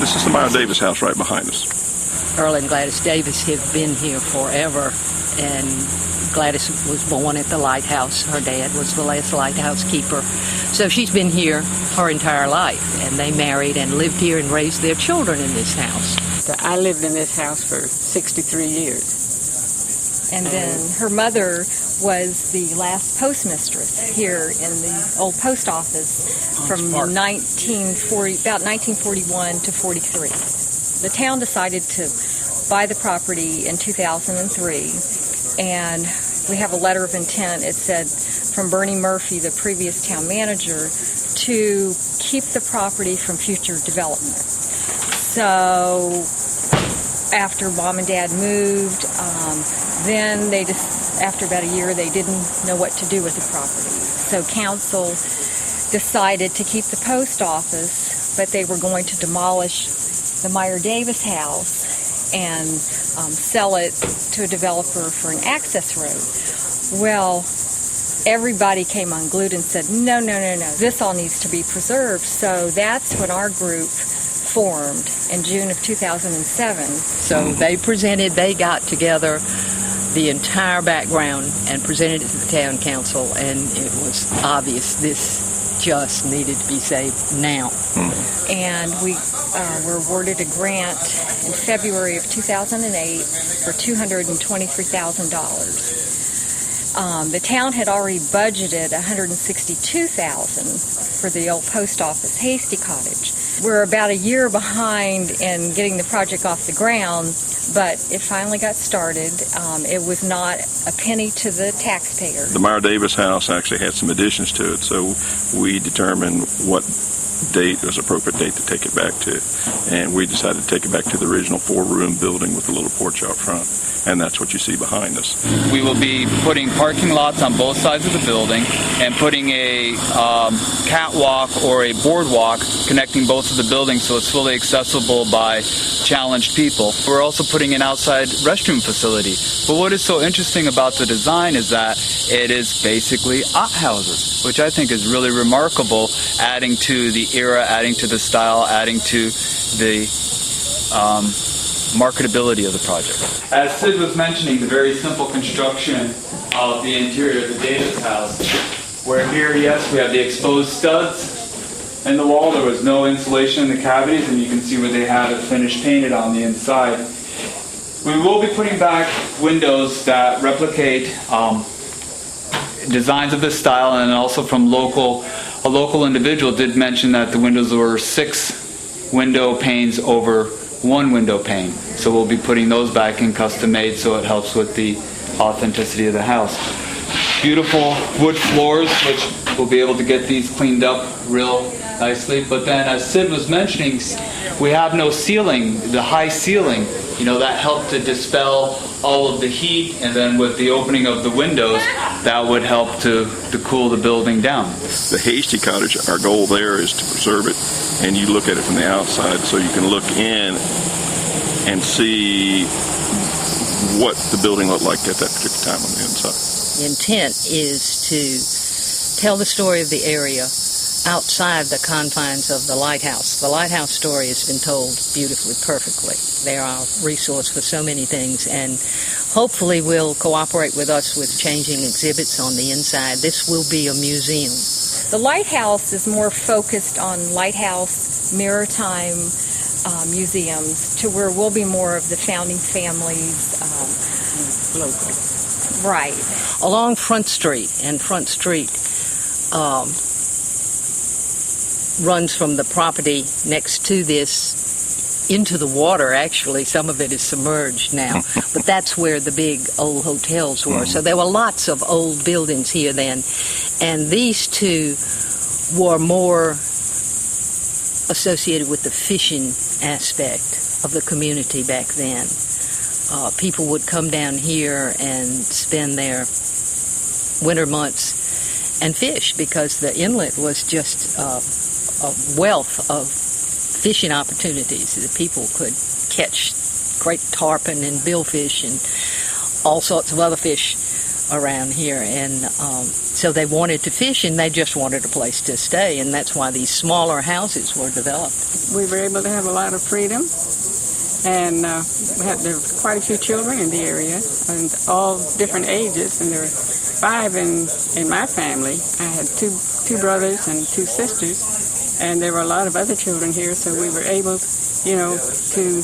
This is the Mayan Davis house right behind us. Earl and Gladys Davis have been here forever, and Gladys was born at the Lighthouse. Her dad was the last lighthouse keeper. So she's been here her entire life, and they married and lived here and raised their children in this house. I lived in this house for 63 years. And then her mother was the last postmistress here in the old post office from about 1941 to 43. The town decided to buy the property in 2003, and we have a letter of intent. It said from Bernie Murphy, the previous town manager, to keep the property from future development. So after Mom and Dad moved, then they just, after about a year, they didn't know what to do with the property. So council decided to keep the post office, but they were going to demolish the Meyer Davis house and sell it to a developer for an access road. Well, everybody came unglued and said, no, this all needs to be preserved. So that's when our group formed in June of 2007. So they got together the entire background and presented it to the town council, and it was obvious this just needed to be saved now. And we were awarded a grant in February of 2008 for $223,000. The town had already budgeted $162,000 for the old post office Hasty Cottage. We're about a year behind in getting the project off the ground, but it finally got started. It was not a penny to the taxpayer. The Meyer Davis house actually had some additions to it, so we determined what date was appropriate date to take it back to, and we decided to take it back to the original 4-room building with a little porch out front, and that's what you see behind us. We will be putting parking lots on both sides of the building and putting a catwalk or a boardwalk connecting both of the buildings so it's fully accessible by challenged people. We're also putting an outside restroom facility. But what is so interesting about the design is that it is basically outhouses, which I think is really remarkable, adding to the era, adding to the style, adding to the marketability of the project. As Sid was mentioning, the very simple construction of the interior of the Davis house, where here, yes, we have the exposed studs in the wall. There was no insulation in the cavities, and you can see where they have it finished painted on the inside. We will be putting back windows that replicate designs of this style, and also from a local individual did mention that the windows were 6 window panes over 1 window pane. So we'll be putting those back in custom made, so it helps with the authenticity of the house. Beautiful wood floors, which we'll be able to get these cleaned up real nicely. But then, as Sid was mentioning, we have no ceiling. The high ceiling, that helped to dispel all of the heat, and then with the opening of the windows, that would help to cool the building down. The Hasty Cottage, our goal there is to preserve it, and you look at it from the outside so you can look in and see what the building looked like at that particular time on the inside. The intent is to tell the story of the area outside the confines of the Lighthouse. The Lighthouse story has been told beautifully, perfectly. They're our resource for so many things, and hopefully will cooperate with us with changing exhibits on the inside. This will be a museum. The Lighthouse is more focused on lighthouse, maritime museums, to where we'll be more of the founding families. Local. Right. Along Front Street, and Front Street runs from the property next to this into the water, actually. Some of it is submerged now, but that's where the big old hotels were. So there were lots of old buildings here then, and these two were more associated with the fishing aspect of the community back then. People would come down here and spend their winter months and fish, because the inlet was just a wealth of fishing opportunities. The people could catch great tarpon and billfish and all sorts of other fish around here. And so they wanted to fish, and they just wanted a place to stay, and that's why these smaller houses were developed. We were able to have a lot of freedom, and there were quite a few children in the area, and all different ages, and there were 5 in my family. I had two brothers and 2 sisters, and there were a lot of other children here, so we were able, to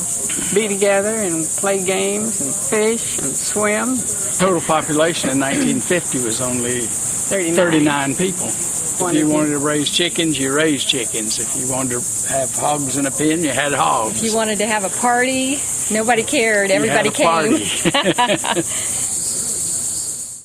be together and play games and fish and swim. Total population in 1950 was only 39 people. If you wanted to raise chickens, you raised chickens. If you wanted to have hogs in a pen, you had hogs. If you wanted to have a party, nobody cared. Everybody you had a came. party.